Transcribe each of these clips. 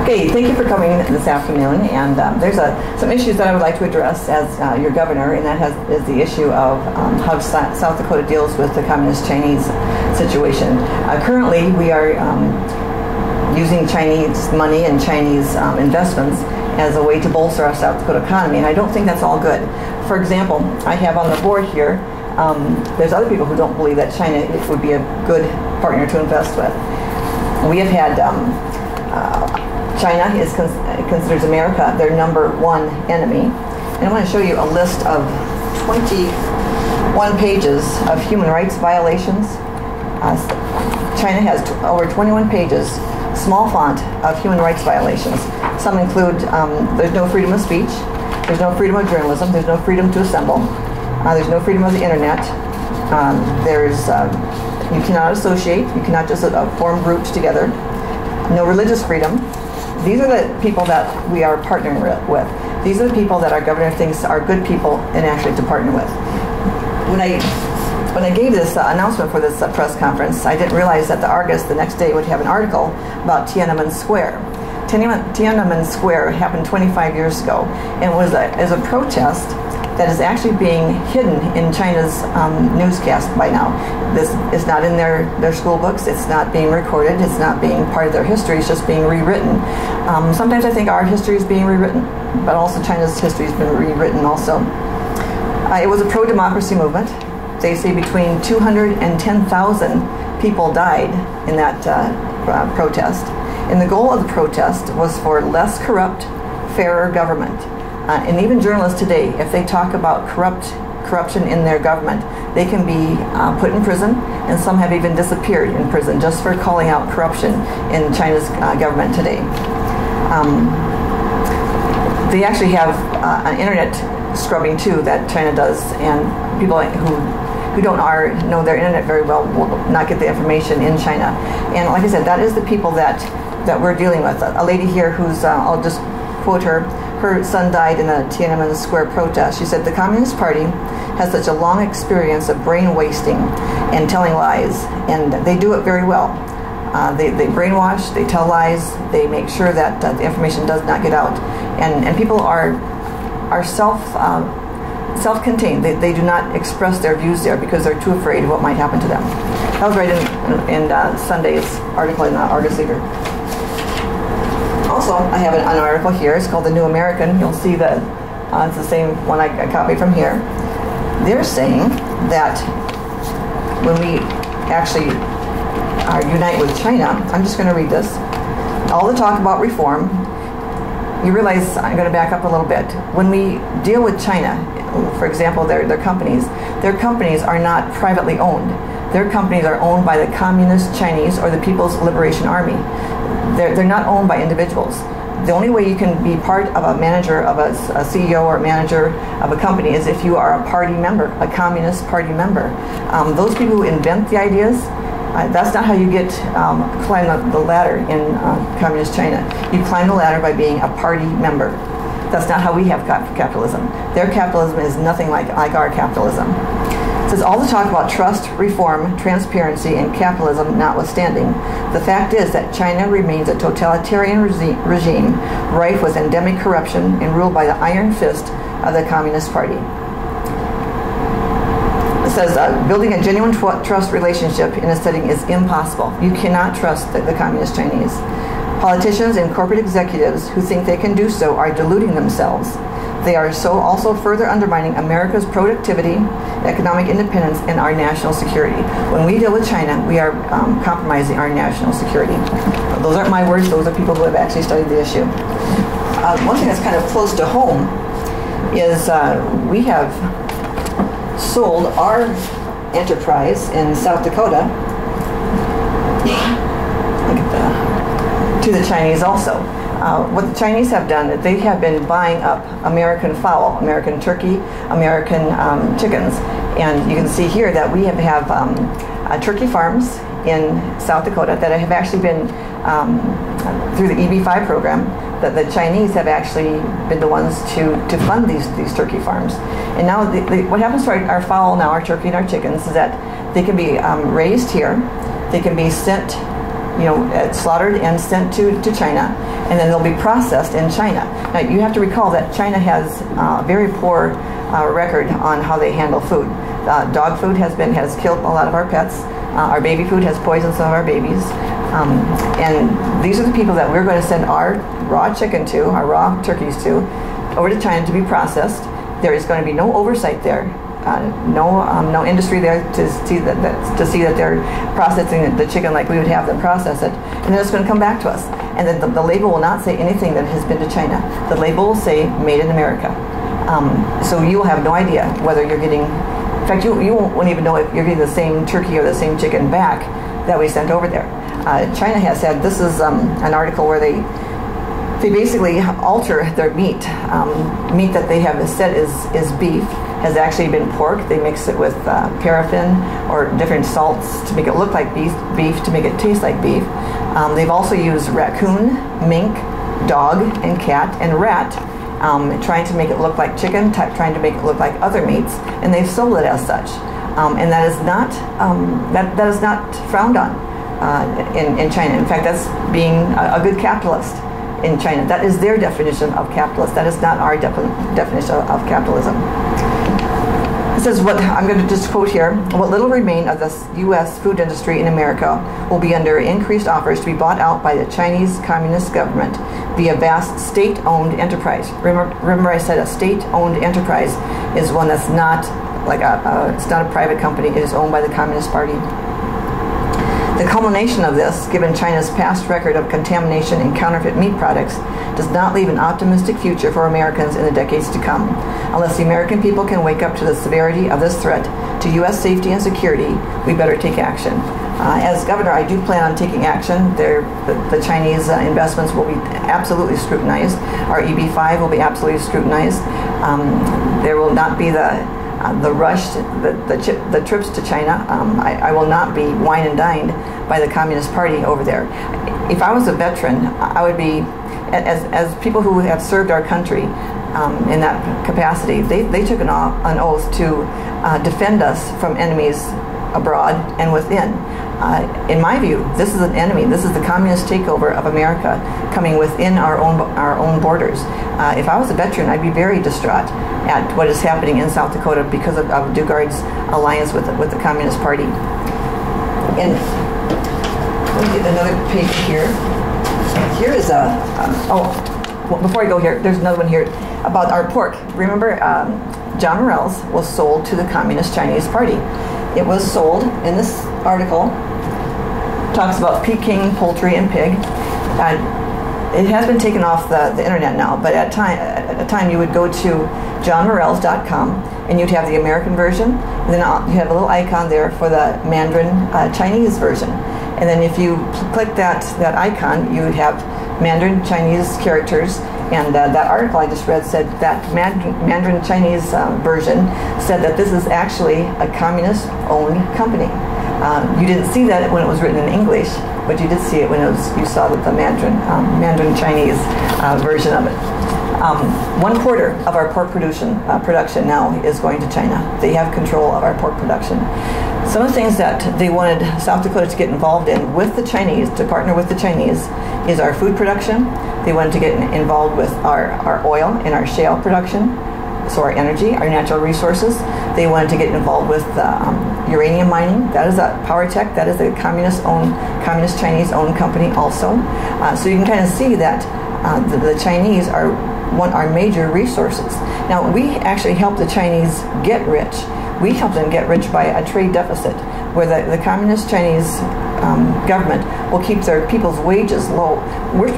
Okay, thank you for coming this afternoon, and there's some issues that I would like to address as your governor, and that is the issue of how South Dakota deals with the Communist Chinese situation. Currently, we are using Chinese money and Chinese investments as a way to bolster our South Dakota economy, and I don't think that's all good. For example, I have on the board here, there's other people who don't believe that China would be a good partner to invest with. We have had China considers America their #1 enemy. And I want to show you a list of 21 pages of human rights violations. China has over 21 pages, small font, of human rights violations. Some include there's no freedom of speech, there's no freedom of journalism, there's no freedom to assemble, there's no freedom of the internet, you cannot associate, you cannot just form groups together, no religious freedom. These are the people that we are partnering with. These are the people that our governor thinks are good people and actually to partner with. When I gave this announcement for this press conference, I didn't realize that the Argus the next day would have an article about Tiananmen Square. Tiananmen Square happened 25 years ago and was a protest that is actually being hidden in China's newscast by now. This is not in their school books, it's not being recorded, it's not being part of their history, it's just being rewritten. Sometimes I think our history is being rewritten, but also China's history has been rewritten also. It was a pro-democracy movement. They say between 200 and 10,000 people died in that protest. And the goal of the protest was for less corrupt, fairer government. And even journalists today, if they talk about corruption in their government, they can be put in prison, and some have even disappeared in prison just for calling out corruption in China's government today. They actually have an internet scrubbing too that China does, and people who don't know their internet very well will not get the information in China. And like I said, that is the people that we're dealing with. A lady here who's, I'll just quote her son died in a Tiananmen Square protest. She said, "The Communist Party has such a long experience of brain wasting and telling lies, and they do it very well. They brainwash, they tell lies, they make sure that the information does not get out. And people are self-contained. They do not express their views there because they're too afraid of what might happen to them." That was right in Sunday's article in the Argus Leader. Also, I have an article here. It's called The New American. You'll see that it's the same one I copied from here. They're saying that when we actually unite with China, I'm just going to read this. All the talk about reform, you realize, I'm going to back up a little bit. When we deal with China, for example, their companies are not privately owned. Their companies are owned by the Communist Chinese or the People's Liberation Army. They're not owned by individuals. The only way you can be part of a manager of a CEO or manager of a company is if you are a party member, a Communist Party member. Those people who invent the ideas, that's not how you climb the ladder in Communist China. You climb the ladder by being a party member. That's not how we have capitalism. Their capitalism is nothing like our capitalism. It says, all the talk about trust, reform, transparency, and capitalism notwithstanding, the fact is that China remains a totalitarian regime rife with endemic corruption and ruled by the iron fist of the Communist Party. It says, building a genuine trust relationship in a setting is impossible. You cannot trust the Communist Chinese. Politicians and corporate executives who think they can do so are deluding themselves. They are also further undermining America's productivity, economic independence, and our national security. When we deal with China, we are compromising our national security. Those aren't my words, those are people who have actually studied the issue. One thing that's kind of close to home is we have sold our enterprise in South Dakota to the Chinese also. What the Chinese have done is they have been buying up American fowl, American turkey, American chickens. And you can see here that we have turkey farms in South Dakota that have actually been, through the EB-5 program, that the Chinese have actually been the ones to fund these turkey farms. And now what happens to our fowl now, our turkey and our chickens, is that they can be raised here, they can be sent slaughtered and sent to China, and then they'll be processed in China. Now, you have to recall that China has a very poor record on how they handle food. Dog food has killed a lot of our pets. Our baby food has poisoned some of our babies. And these are the people that we're going to send our raw chicken to, our raw turkeys to, over to China to be processed. There is going to be no oversight there. No industry there to see that they're processing the chicken like we would have them process it, and then it's going to come back to us. And then the label will not say anything that has been to China. The label will say "Made in America." So you will have no idea whether you're getting. In fact, you won't even know if you're getting the same turkey or the same chicken back that we sent over there. China has said, this is an article where they basically alter their meat. Meat that they have said is beef has actually been pork. They mix it with paraffin or different salts to make it look like beef to make it taste like beef. They've also used raccoon, mink, dog, and cat, and rat, trying to make it look like chicken, trying to make it look like other meats, and they've sold it as such. And that is not that is not frowned on in China. In fact, that's being a good capitalist in China. That is their definition of capitalist. That is not our definition of capitalism. It says, I'm going to just quote here, what little remain of the U.S. food industry in America will be under increased offers to be bought out by the Chinese Communist government via vast state-owned enterprise. Remember I said a state-owned enterprise is one that's not like it's not a private company. It is owned by the Communist Party. The culmination of this, given China's past record of contamination in counterfeit meat products, does not leave an optimistic future for Americans in the decades to come. Unless the American people can wake up to the severity of this threat to U.S. safety and security, we better take action. As governor, I do plan on taking action. The Chinese investments will be absolutely scrutinized. Our EB-5 will be absolutely scrutinized. There will not be the rush, the trips to China. I will not be wine and dined by the Communist Party over there. If I was a veteran, I would be, as people who have served our country in that capacity, they took an oath to defend us from enemies abroad and within. In my view, this is an enemy. This is the communist takeover of America coming within our own borders. If I was a veteran, I'd be very distraught at what is happening in South Dakota because of Daugaard's alliance with the Communist Party. And let me get another page here. Here is before I go here, there's another one here about our pork. Remember, John Morell's was sold to the Communist Chinese Party. It was sold in this article. Talks about Peking Poultry and Pig. It has been taken off the internet now, but at a time you would go to johnmorels.com and you'd have the American version, and then you have a little icon there for the Mandarin Chinese version. And then if you click that icon, you would have Mandarin Chinese characters. And that article I just read said that Mandarin Chinese version said that this is actually a communist-owned company. You didn't see that when it was written in English, but you did see it when you saw that the Mandarin Chinese version of it. 1/4 of our pork production now is going to China. They have control of our pork production. Some of the things that they wanted South Dakota to get involved in with the Chinese, to partner with the Chinese, is our food production. They wanted to get involved with our oil and our shale production, so our energy, our natural resources. They wanted to get involved with uranium mining. That is a Power Tech. That is a communist Chinese-owned company also. So you can kind of see that the Chinese are our major resources. Now, we actually help the Chinese get rich. We help them get rich by a trade deficit, where the Communist Chinese government will keep their people's wages low. We're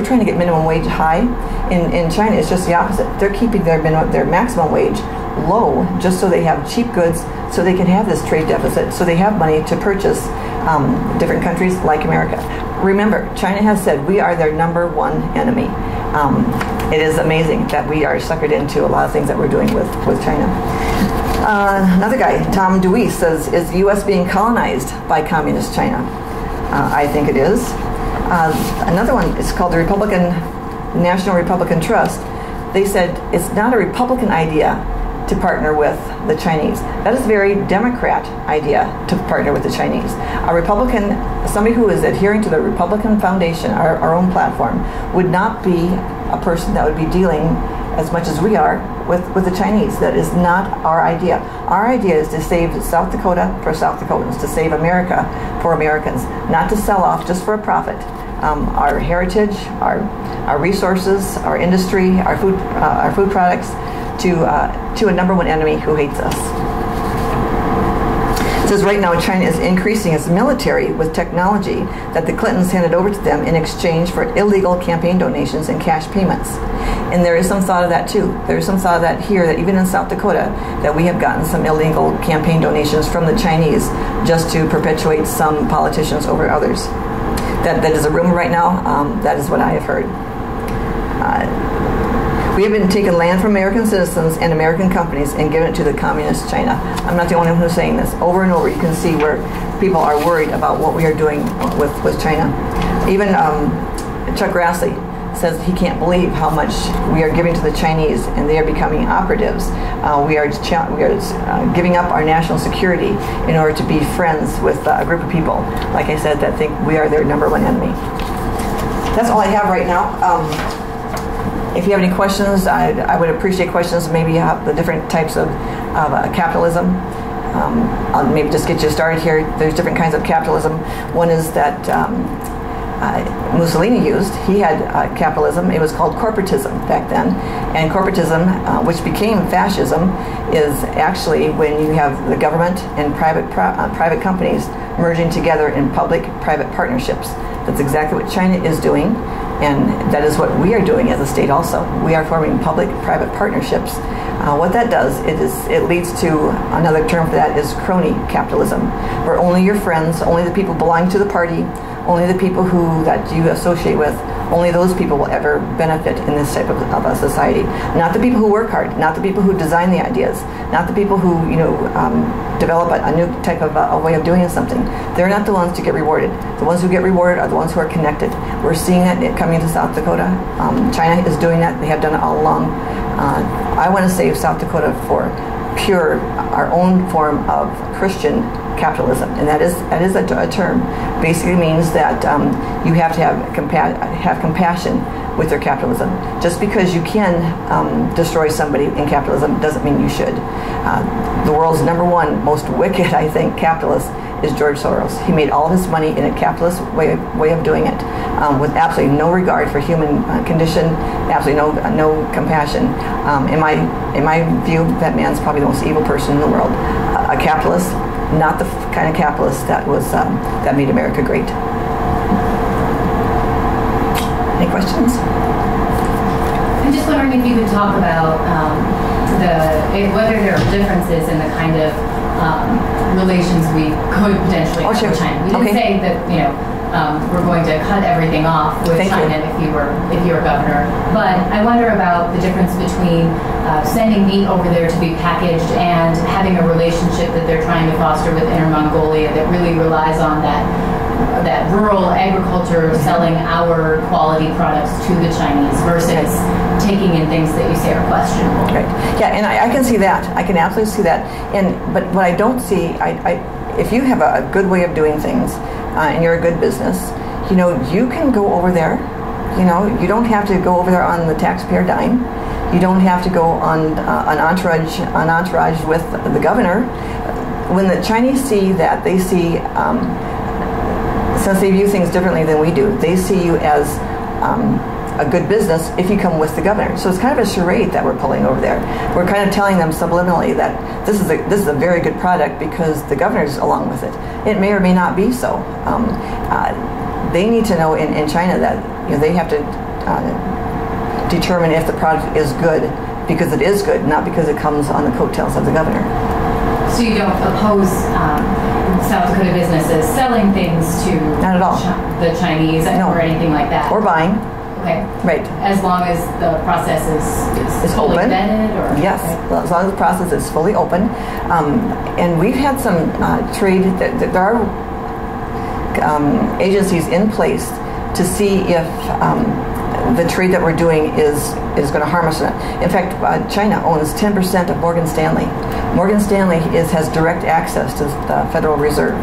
trying to get minimum wage high. In China, it's just the opposite. They're keeping their maximum wage low just so they have cheap goods, so they can have this trade deficit, so they have money to purchase different countries like America. Remember, China has said we are their #1 enemy. It is amazing that we are suckered into a lot of things that we're doing with China. Another guy, Tom Dewey, says, is the U.S. being colonized by communist China? I think it is. Another one is called the National Republican Trust. They said it's not a Republican idea to partner with the Chinese. That is a very Democrat idea, to partner with the Chinese. A Republican, somebody who is adhering to the Republican Foundation, our own platform, would not be a person that would be dealing as much as we are with the Chinese. That is not our idea. Our idea is to save South Dakota for South Dakotans, to save America for Americans, not to sell off just for a profit. Our heritage, our resources, our industry, our food products, to a number one enemy who hates us. It says right now China is increasing its military with technology that the Clintons handed over to them in exchange for illegal campaign donations and cash payments. And there is some thought of that too. There is some thought of that here, that even in South Dakota, that we have gotten some illegal campaign donations from the Chinese just to perpetuate some politicians over others. That is a rumor right now. That is what I have heard. We have been taking land from American citizens and American companies and given it to the communist China. I'm not the only one who's saying this. Over and over, you can see where people are worried about what we are doing with China. Even Chuck Grassley says he can't believe how much we are giving to the Chinese, and they are becoming operatives. We are giving up our national security in order to be friends with a group of people, like I said, that think we are their number one enemy. That's all I have right now. If you have any questions, I would appreciate questions. Maybe you have the different types of capitalism. I'll maybe just get you started here. There's different kinds of capitalism. One is that Mussolini used. He had capitalism. It was called corporatism back then. And corporatism, which became fascism, is actually when you have the government and private companies merging together in public-private partnerships. That's exactly what China is doing, and that is what we are doing as a state also. We are forming public-private partnerships. What that does, it leads to, another term for that is crony capitalism, where only your friends, only the people belonging to the party, only the people that you associate with, only those people will ever benefit in this type of a society. Not the people who work hard, not the people who design the ideas, not the people who develop a new type of a way of doing something. They're not the ones to get rewarded. The ones who get rewarded are the ones who are connected. We're seeing that coming to South Dakota. China is doing that. They have done it all along. I want to save South Dakota for pure, our own form of Christian capitalism, and that is a term. Basically means that you have to have compassion with your capitalism. Just because you can destroy somebody in capitalism doesn't mean you should. The world's number one most wicked, I think, capitalist is George Soros. He made all of his money in a capitalist way of doing it, with absolutely no regard for human condition, absolutely no compassion. In my view, that man's probably the most evil person in the world. A capitalist, not the kind of capitalist that made America great. Any questions? I'm just wondering if you could talk about whether there are differences in the kind of relations we could potentially have with China. We didn't say that we're going to cut everything off with China if you were governor, but I wonder about the difference between sending meat over there to be packaged and having a relationship that they're trying to foster with Inner Mongolia that really relies on that rural agriculture, selling our quality products to the Chinese versus taking in things that you say are questionable. Right. Yeah, and I can see that. I can absolutely see that. But what I don't see, if you have a good way of doing things and you're a good business, you can go over there. You don't have to go over there on the taxpayer dime. You don't have to go on an entourage with the governor. When the Chinese see that, they see. Since they view things differently than we do, they see you as a good business if you come with the governor. So it's kind of a charade that we're pulling over there. We're kind of telling them subliminally that this is a very good product because the governor's along with it. It may or may not be so. They need to know in China that they have to determine if the product is good because it is good, not because it comes on the coattails of the governor. So you don't oppose South Dakota businesses selling things to not at all. The Chinese or anything like that? Or buying. Okay. Right. As long as the process is fully open. vetted? Or, yes, as long as the process is fully open. And we've had some trade, there are agencies in place to see if the trade that we're doing is going to harm us. In fact, China owns 10% of Morgan Stanley. Morgan Stanley has direct access to the Federal Reserve.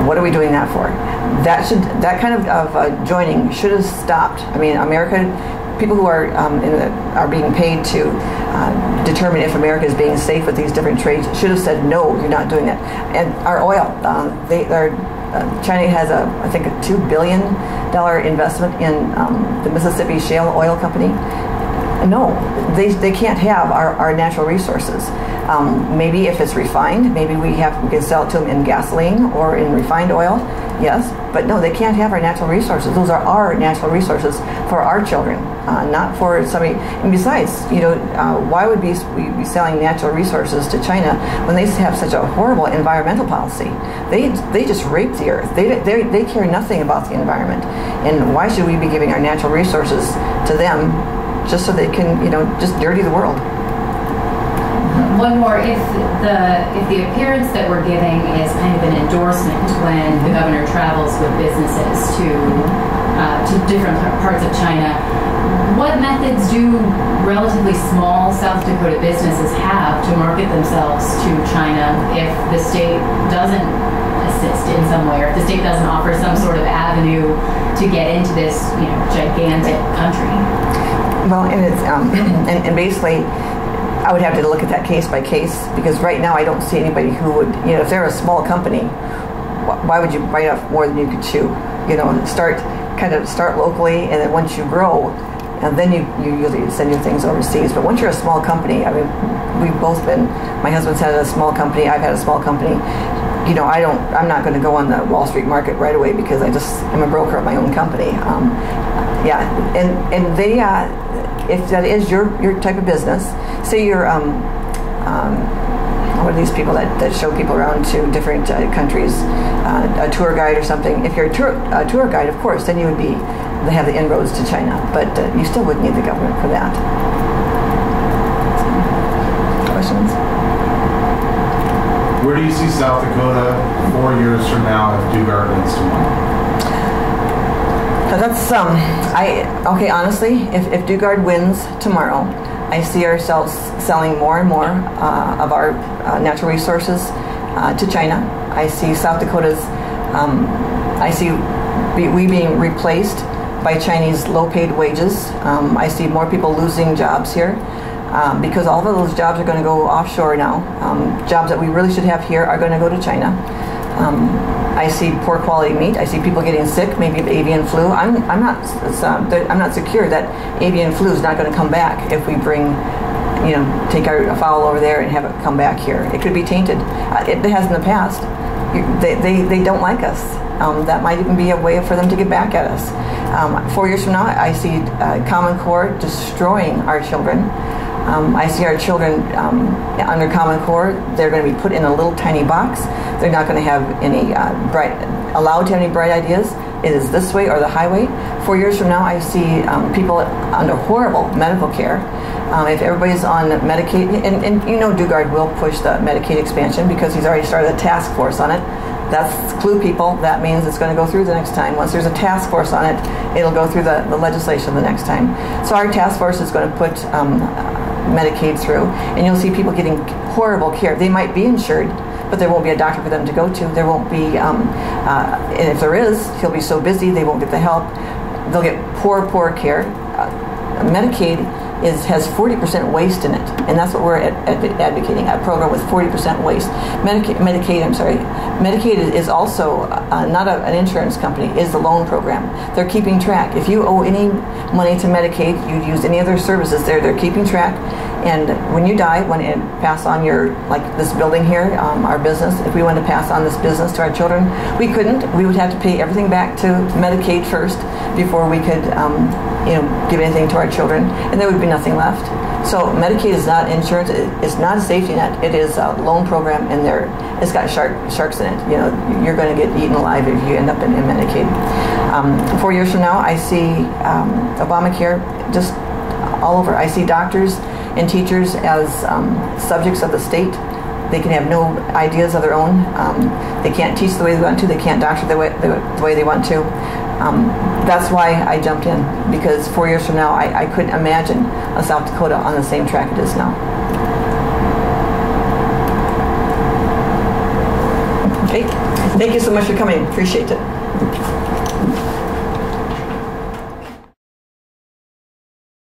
What are we doing that for? That kind of joining should have stopped. I mean, America, people who are being paid to determine if America is being safe with these different trades should have said, no, you're not doing that. And our oil, China has I think a $2 billion investment in the Mississippi Shale Oil Company. No, they can't have our natural resources. Maybe if it's refined, maybe we can sell it to them in gasoline or in refined oil. Yes, but no, they can't have our natural resources. Those are our natural resources for our children, not for somebody. And besides, why would we be selling natural resources to China when they have such a horrible environmental policy? They just rape the earth. They care nothing about the environment. And why should we be giving our natural resources to them just so they can, just dirty the world? One more, if the appearance that we're giving is kind of an endorsement when the governor travels with businesses to different parts of China, what methods do relatively small South Dakota businesses have to market themselves to China if the state doesn't assist in some way, or if the state doesn't offer some sort of avenue to get into this gigantic country? Well, and it's and basically, I would have to look at that case by case, because right now I don't see anybody who would, if they're a small company, why would you bite off more than you could chew? Start locally, and then once you grow, and then you usually send your things overseas. But once you're a small company, I mean, we've both been. My husband's had a small company. I've had a small company. I'm not going to go on the Wall Street market right away because I'm a broker of my own company. And they. If that is your type of business, say you're what are these people that show people around to different countries, a tour guide or something. If you're a tour guide, of course, then you would they have the inroads to China, but you still wouldn't need the government for that. Questions? Where do you see South Dakota 4 years from now if Daugaard wins tomorrow? That's honestly, if Daugaard wins tomorrow, I see ourselves selling more and more of our natural resources to China. I see South Dakota's, we being replaced by Chinese low-paid wages. I see more people losing jobs here because all of those jobs are going to go offshore now. Jobs that we really should have here are going to go to China. I see poor quality meat. I see people getting sick, maybe of avian flu. I'm not secure that avian flu is not going to come back if we take our fowl over there and have it come back here. It could be tainted. It has in the past. They don't like us. That might even be a way for them to get back at us. 4 years from now, I see Common Core destroying our children. I see our children under Common Core. They're going to be put in a little tiny box. They're not going to have any allowed to have any bright ideas. It is this way or the highway. 4 years from now, I see people under horrible medical care. If everybody's on Medicaid, and Daugaard will push the Medicaid expansion because he's already started a task force on it. That's clue, people. That means it's going to go through the next time. Once there's a task force on it, it'll go through the legislation the next time. So our task force is going to put Medicaid through, and you'll see people getting horrible care. They might be insured, but there won't be a doctor for them to go to. There won't be, and if there is, he'll be so busy they won't get the help. They'll get poor care. Medicaid has 40% waste in it, and that's what we're advocating, a program with 40% waste. Medicaid is also not an insurance company, is the loan program. They're keeping track. If you owe any money to Medicaid, you use any other services there, they're keeping track. And when you die, when it pass on this building here, our business, if we wanted to pass on this business to our children, we couldn't. We would have to pay everything back to Medicaid first before we could give anything to our children, and there would be nothing left. So Medicaid is not insurance. It's not a safety net. It is a loan program, and it's got sharks in it. You're going to get eaten alive if you end up in Medicaid. 4 years from now, I see Obamacare just all over. I see doctors and teachers as subjects of the state. They can have no ideas of their own. They can't teach the way they want to. They can't doctor the way they want to. That's why I jumped in, because 4 years from now, I couldn't imagine a South Dakota on the same track it is now. Okay, thank you so much for coming. Appreciate it.